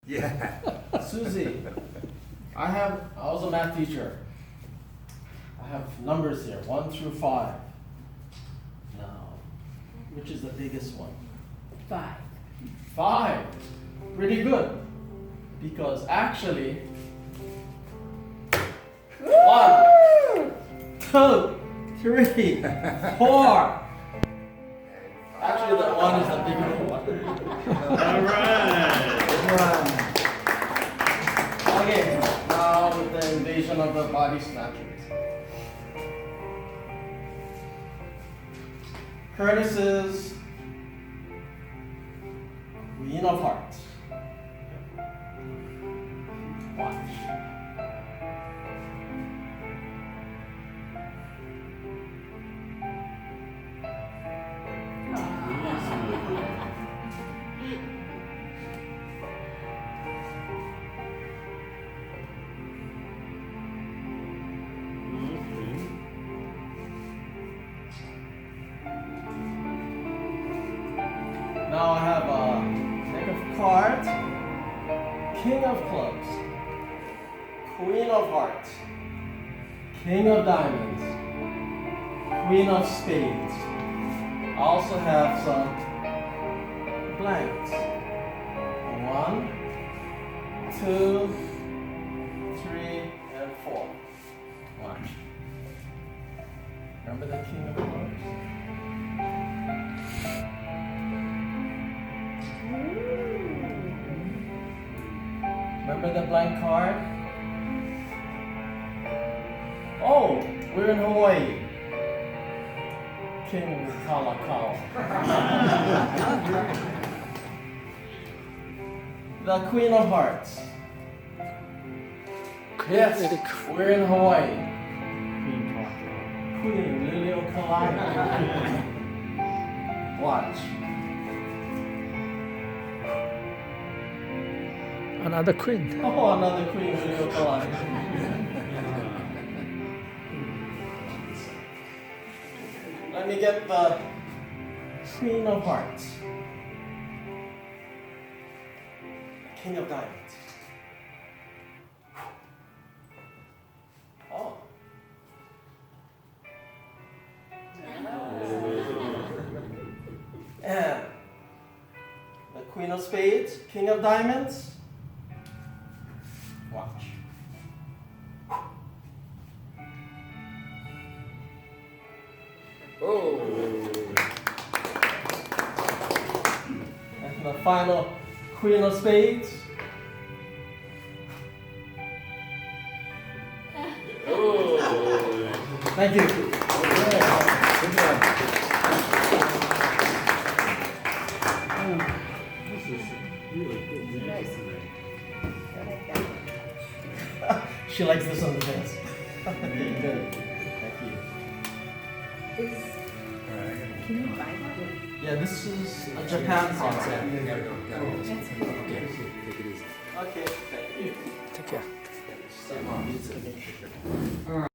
Yeah. Susie, I was a math teacher. I have numbers here, 1 through 5. Now, which is the biggest one? 5. 5. Pretty good. Because actually, 1, 2, 3, 4. Actually, the 1 is the bigger one. All right. Okay, now with the invasion of the body snatchers. Curtis's Queen of Hearts. Watch. Now I have a deck of cards. King of Clubs, Queen of Hearts, King of Diamonds, Queen of Spades. I also have some blanks. 1, 2, 3, and 4. Watch. Remember the King of Clubs? Remember the blank card? Oh, we're in Hawaii. King Kalakaua. The Queen of Hearts. Yes, we're in Hawaii. Queen Liliuokalani. Watch. Another queen. Oh, another Queen Liliuokalani. Let me get the Queen of Hearts. King of Diamonds. Oh. And the Queen of Spades, King of Diamonds. Watch. Oh. And the final Queen of Spades. Oh. Thank you. Good job. This is really good. Nice. I like that one. She likes this on the fence. Okay, good. Thank you. Can you buy one? Yeah, this is a Japan concept. That's cool. Okay, thank you. Take care. Stay on.